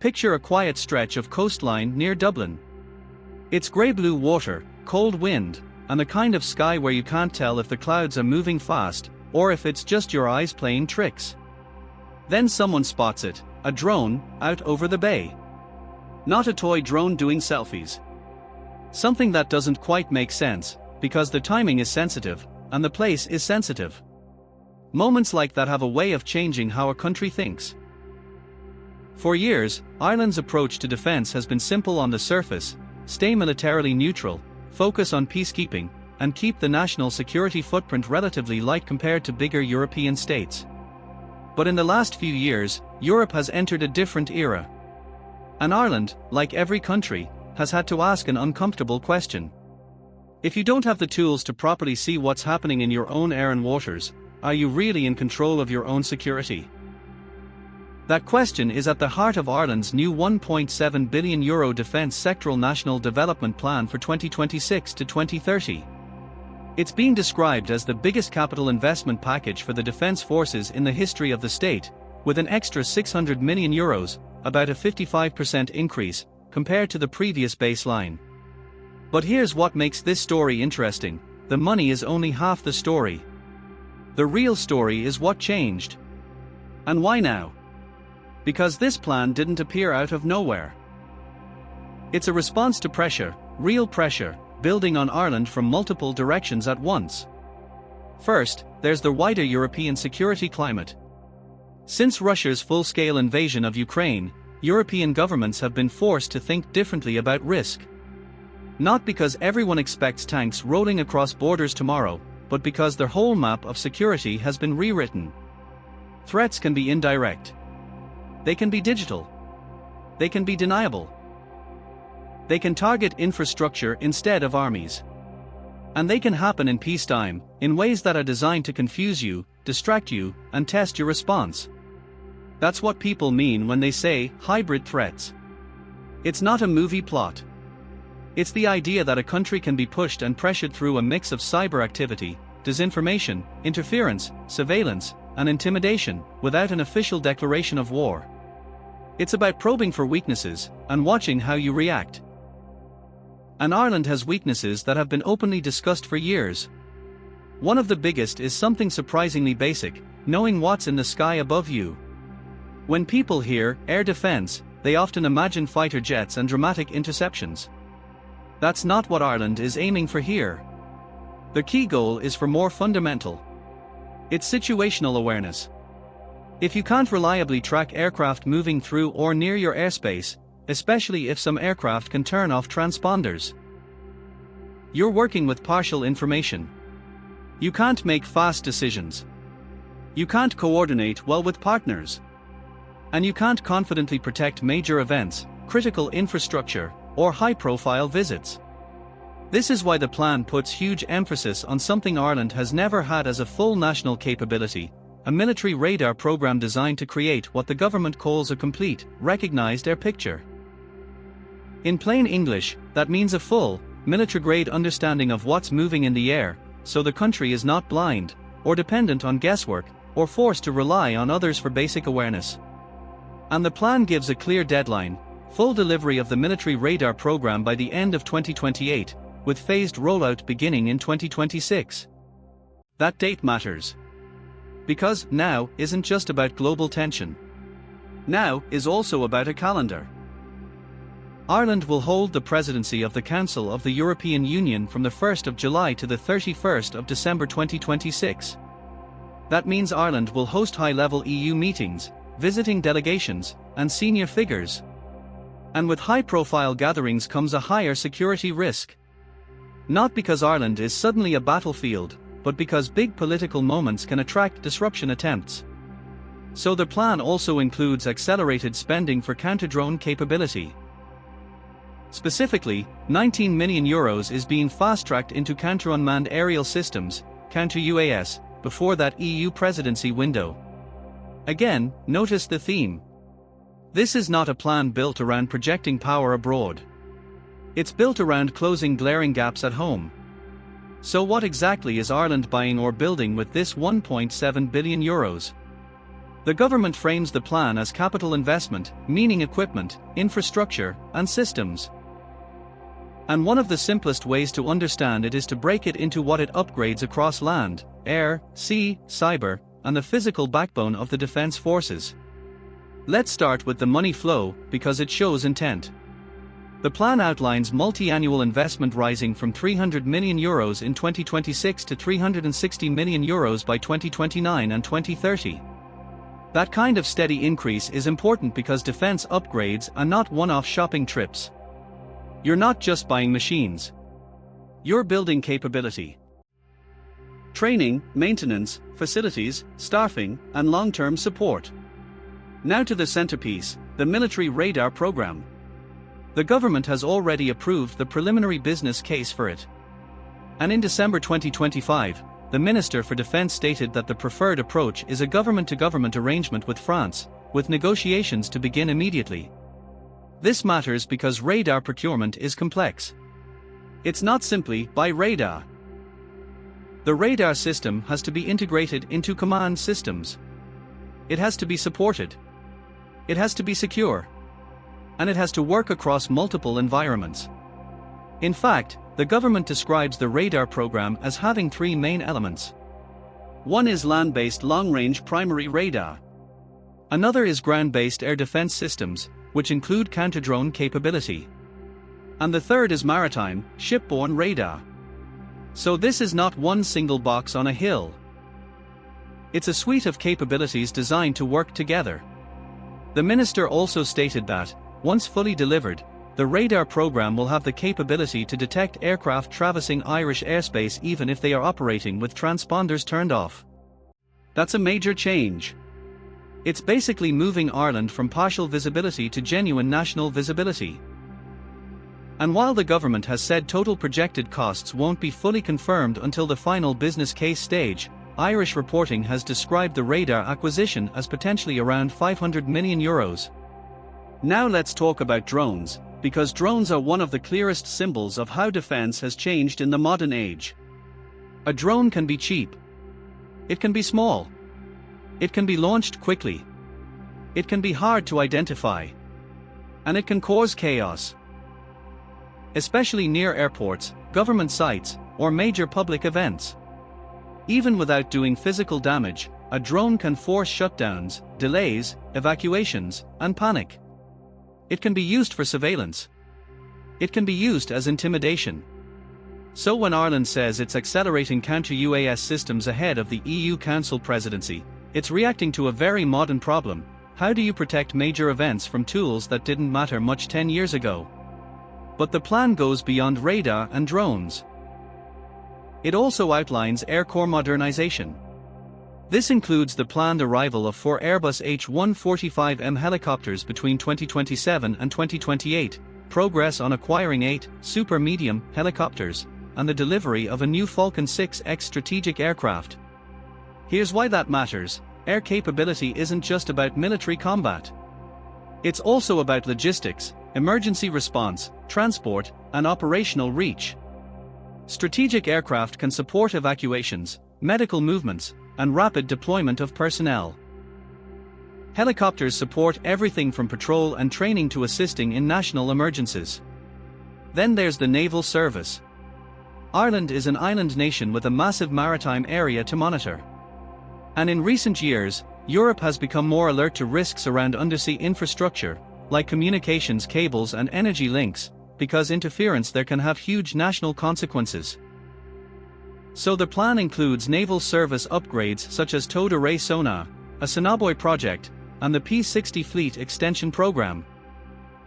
Picture a quiet stretch of coastline near Dublin. It's grey-blue water, cold wind, and the kind of sky where you can't tell if the clouds are moving fast, or if it's just your eyes playing tricks. Then someone spots it, a drone, out over the bay. Not a toy drone doing selfies. Something that doesn't quite make sense, because the timing is sensitive, and the place is sensitive. Moments like that have a way of changing how a country thinks. For years, Ireland's approach to defence has been simple on the surface: stay militarily neutral, focus on peacekeeping, and keep the national security footprint relatively light compared to bigger European states. But in the last few years, Europe has entered a different era. And Ireland, like every country, has had to ask an uncomfortable question. If you don't have the tools to properly see what's happening in your own air and waters, are you really in control of your own security? That question is at the heart of Ireland's new €1.7 billion defence sectoral national development plan for 2026 to 2030. It's being described as the biggest capital investment package for the defence forces in the history of the state, with an extra €600 million, about a 55% increase, compared to the previous baseline. But here's what makes this story interesting: the money is only half the story. The real story is what changed. And why now? Because this plan didn't appear out of nowhere. It's a response to pressure, real pressure, building on Ireland from multiple directions at once. First, there's the wider European security climate. Since Russia's full-scale invasion of Ukraine, European governments have been forced to think differently about risk. Not because everyone expects tanks rolling across borders tomorrow, but because their whole map of security has been rewritten. Threats can be indirect. They can be digital. They can be deniable. They can target infrastructure instead of armies. And they can happen in peacetime, in ways that are designed to confuse you, distract you, and test your response. That's what people mean when they say hybrid threats. It's not a movie plot. It's the idea that a country can be pushed and pressured through a mix of cyber activity, disinformation, interference, surveillance, and intimidation, without an official declaration of war. It's about probing for weaknesses, and watching how you react. And Ireland has weaknesses that have been openly discussed for years. One of the biggest is something surprisingly basic: knowing what's in the sky above you. When people hear air defence, they often imagine fighter jets and dramatic interceptions. That's not what Ireland is aiming for here. The key goal is for more fundamental. It's situational awareness. If you can't reliably track aircraft moving through or near your airspace, especially if some aircraft can turn off transponders, you're working with partial information. You can't make fast decisions. You can't coordinate well with partners. And you can't confidently protect major events, critical infrastructure, or high-profile visits. This is why the plan puts huge emphasis on something Ireland has never had as a full national capability: a military radar program designed to create what the government calls a complete, recognized air picture. In plain English, that means a full, military-grade understanding of what's moving in the air, so the country is not blind, or dependent on guesswork, or forced to rely on others for basic awareness. And the plan gives a clear deadline: full delivery of the military radar program by the end of 2028, with phased rollout beginning in 2026. That date matters. Because now isn't just about global tension. Now is also about a calendar. Ireland will hold the presidency of the Council of the European Union from the 1st of July to the 31st of December 2026. That means Ireland will host high-level EU meetings, visiting delegations, and senior figures. And with high-profile gatherings comes a higher security risk. Not because Ireland is suddenly a battlefield, but because big political moments can attract disruption attempts. So the plan also includes accelerated spending for counter-drone capability. Specifically, €19 million is being fast-tracked into counter-unmanned aerial systems, Counter-UAS, before that EU presidency window. Again, notice the theme. This is not a plan built around projecting power abroad. It's built around closing glaring gaps at home. So what exactly is Ireland buying or building with this €1.7 billion? The government frames the plan as capital investment, meaning equipment, infrastructure, and systems. And one of the simplest ways to understand it is to break it into what it upgrades across land, air, sea, cyber, and the physical backbone of the defense forces. Let's start with the money flow, because it shows intent. The plan outlines multi-annual investment rising from €300 million in 2026 to €360 million by 2029 and 2030. That kind of steady increase is important because defense upgrades are not one-off shopping trips. You're not just buying machines. You're building capability. Training, maintenance, facilities, staffing, and long-term support. Now to the centerpiece, the military radar program. The government has already approved the preliminary business case for it. And in December 2025, the Minister for Defense stated that the preferred approach is a government-to-government arrangement with France, with negotiations to begin immediately. This matters because radar procurement is complex. It's not simply buy radar. The radar system has to be integrated into command systems. It has to be supported. It has to be secure. And it has to work across multiple environments. In fact, the government describes the radar program as having three main elements. One is land-based long-range primary radar. Another is ground-based air defense systems, which include counter-drone capability. And the third is maritime, shipborne radar. So this is not one single box on a hill. It's a suite of capabilities designed to work together. The minister also stated that, once fully delivered, the radar program will have the capability to detect aircraft traversing Irish airspace even if they are operating with transponders turned off. That's a major change. It's basically moving Ireland from partial visibility to genuine national visibility. And while the government has said total projected costs won't be fully confirmed until the final business case stage, Irish reporting has described the radar acquisition as potentially around €500 million. Now let's talk about drones, because drones are one of the clearest symbols of how defense has changed in the modern age. A drone can be cheap. It can be small. It can be launched quickly. It can be hard to identify. And it can cause chaos. Especially near airports, government sites, or major public events. Even without doing physical damage, a drone can force shutdowns, delays, evacuations, and panic. It can be used for surveillance. It can be used as intimidation. So when Ireland says it's accelerating counter-UAS systems ahead of the EU Council presidency, it's reacting to a very modern problem. How do you protect major events from tools that didn't matter much 10 years ago? But the plan goes beyond radar and drones. It also outlines Air Corps modernization. This includes the planned arrival of 4 Airbus H145M helicopters between 2027 and 2028, progress on acquiring 8 super-medium helicopters, and the delivery of a new Falcon 6X strategic aircraft. Here's why that matters: air capability isn't just about military combat. It's also about logistics, emergency response, transport, and operational reach. Strategic aircraft can support evacuations, medical movements, and rapid deployment of personnel. Helicopters support everything from patrol and training to assisting in national emergencies. Then there's the Naval Service. Ireland is an island nation with a massive maritime area to monitor. And in recent years, Europe has become more alert to risks around undersea infrastructure, like communications cables and energy links, because interference there can have huge national consequences. So the plan includes naval service upgrades such as towed array sonar, a Sonobuoy project, and the P-60 fleet extension program.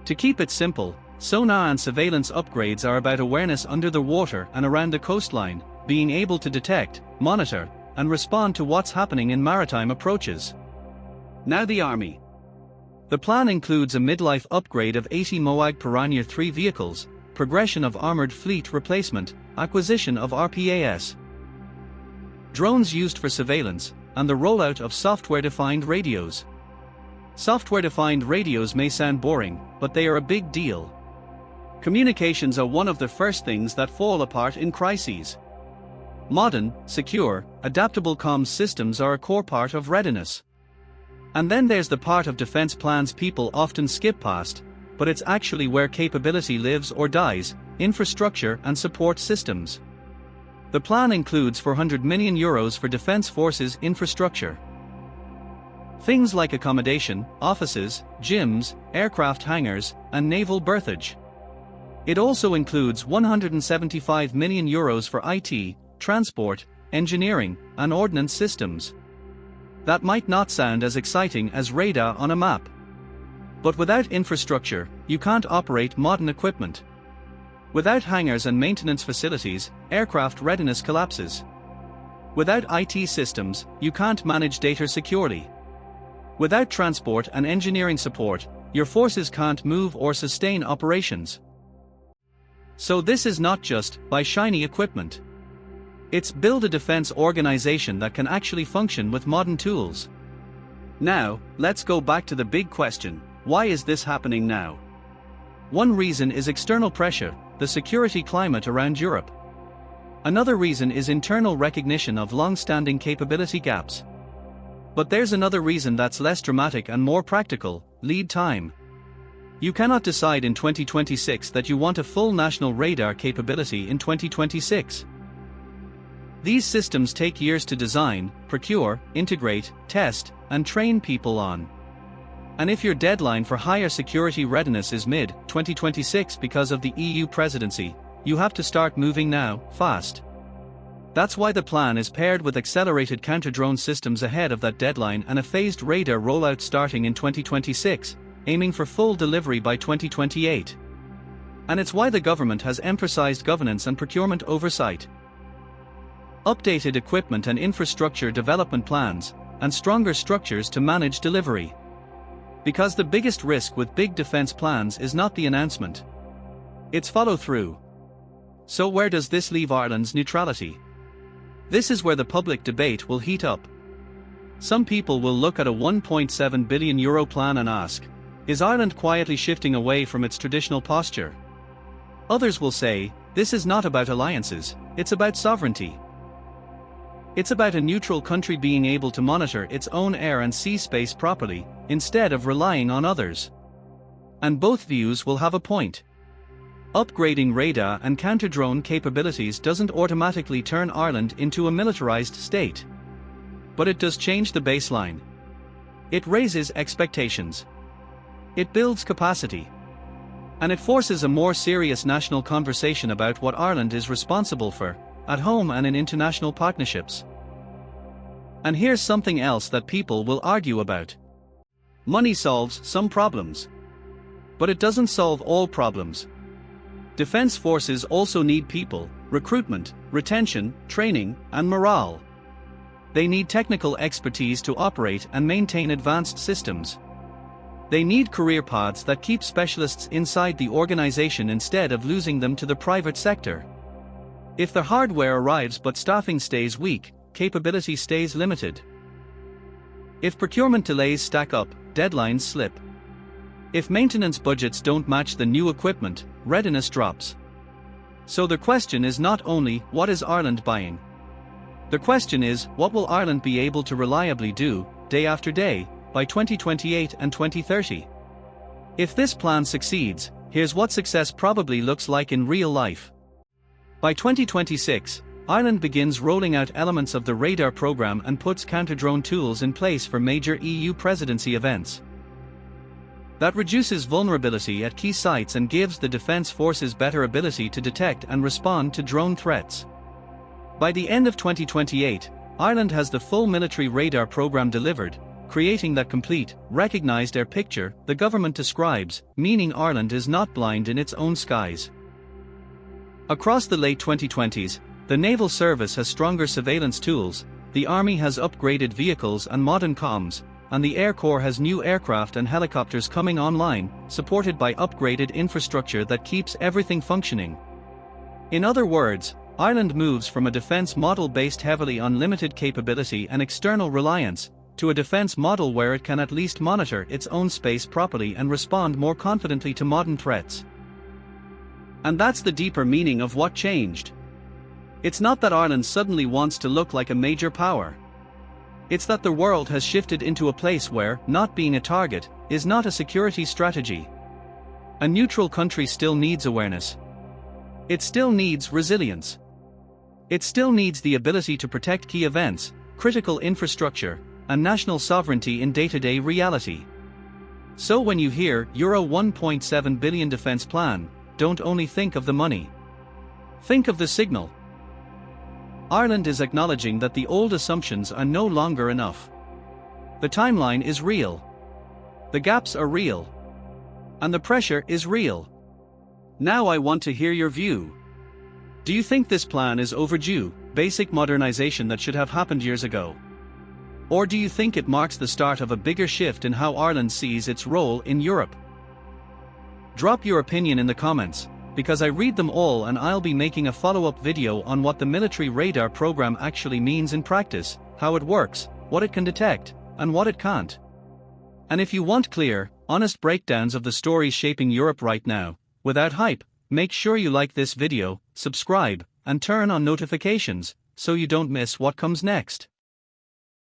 To keep it simple, sonar and surveillance upgrades are about awareness under the water and around the coastline, being able to detect, monitor, and respond to what's happening in maritime approaches. Now the Army. The plan includes a midlife upgrade of 80 MOAG Piranha 3 vehicles, progression of armored fleet replacement, acquisition of RPAS, drones used for surveillance, and the rollout of software-defined radios. Software-defined radios may sound boring, but they are a big deal. Communications are one of the first things that fall apart in crises. Modern, secure, adaptable comms systems are a core part of readiness. And then there's the part of defense plans people often skip past, but it's actually where capability lives or dies: infrastructure and support systems. The plan includes €400 million for defense forces infrastructure. Things like accommodation, offices, gyms, aircraft hangars, and naval berthage. It also includes €175 million for IT, transport, engineering, and ordnance systems. That might not sound as exciting as radar on a map. But without infrastructure, you can't operate modern equipment. Without hangars and maintenance facilities, aircraft readiness collapses. Without IT systems, you can't manage data securely. Without transport and engineering support, your forces can't move or sustain operations. So this is not just buy shiny equipment. It's build a defense organization that can actually function with modern tools. Now, let's go back to the big question: why is this happening now? One reason is external pressure, the security climate around Europe. Another reason is internal recognition of long-standing capability gaps. But there's another reason that's less dramatic and more practical: lead time. You cannot decide in 2026 that you want a full national radar capability in 2026. These systems take years to design, procure, integrate, test, and train people on. And if your deadline for higher security readiness is mid-2026 because of the EU presidency, you have to start moving now, fast. That's why the plan is paired with accelerated counter-drone systems ahead of that deadline and a phased radar rollout starting in 2026, aiming for full delivery by 2028. And it's why the government has emphasized governance and procurement oversight. Updated equipment and infrastructure development plans, and stronger structures to manage delivery. Because the biggest risk with big defense plans is not the announcement. It's follow-through. So where does this leave Ireland's neutrality? This is where the public debate will heat up. Some people will look at a €1.7 billion plan and ask, is Ireland quietly shifting away from its traditional posture? Others will say, this is not about alliances, it's about sovereignty. It's about a neutral country being able to monitor its own air and sea space properly, instead of relying on others. And both views will have a point. Upgrading radar and counter-drone capabilities doesn't automatically turn Ireland into a militarized state. But it does change the baseline. It raises expectations. It builds capacity. And it forces a more serious national conversation about what Ireland is responsible for, at home and in international partnerships. And here's something else that people will argue about. Money solves some problems. But it doesn't solve all problems. Defense forces also need people, recruitment, retention, training, and morale. They need technical expertise to operate and maintain advanced systems. They need career paths that keep specialists inside the organization instead of losing them to the private sector. If the hardware arrives but staffing stays weak, capability stays limited. If procurement delays stack up, deadlines slip. If maintenance budgets don't match the new equipment, readiness drops. So the question is not only, what is Ireland buying? The question is, what will Ireland be able to reliably do, day after day, by 2028 and 2030? If this plan succeeds, here's what success probably looks like in real life. By 2026, Ireland begins rolling out elements of the radar program and puts counter-drone tools in place for major EU presidency events. That reduces vulnerability at key sites and gives the defense forces better ability to detect and respond to drone threats. By the end of 2028, Ireland has the full military radar program delivered, creating that complete, recognized air picture the government describes, meaning Ireland is not blind in its own skies. Across the late 2020s, the Naval Service has stronger surveillance tools, the Army has upgraded vehicles and modern comms, and the Air Corps has new aircraft and helicopters coming online, supported by upgraded infrastructure that keeps everything functioning. In other words, Ireland moves from a defense model based heavily on limited capability and external reliance, to a defense model where it can at least monitor its own space properly and respond more confidently to modern threats. And that's the deeper meaning of what changed. It's not that Ireland suddenly wants to look like a major power. It's that the world has shifted into a place where not being a target is not a security strategy. A neutral country still needs awareness. It still needs resilience. It still needs the ability to protect key events, critical infrastructure, and national sovereignty in day-to-day reality. So when you hear Euro 1.7 billion defense plan, don't only think of the money. Think of the signal. Ireland is acknowledging that the old assumptions are no longer enough. The timeline is real. The gaps are real. And the pressure is real. Now I want to hear your view. Do you think this plan is overdue, basic modernization that should have happened years ago? Or do you think it marks the start of a bigger shift in how Ireland sees its role in Europe? Drop your opinion in the comments, because I read them all and I'll be making a follow-up video on what the military radar program actually means in practice, how it works, what it can detect, and what it can't. And if you want clear, honest breakdowns of the stories shaping Europe right now, without hype, make sure you like this video, subscribe, and turn on notifications, so you don't miss what comes next.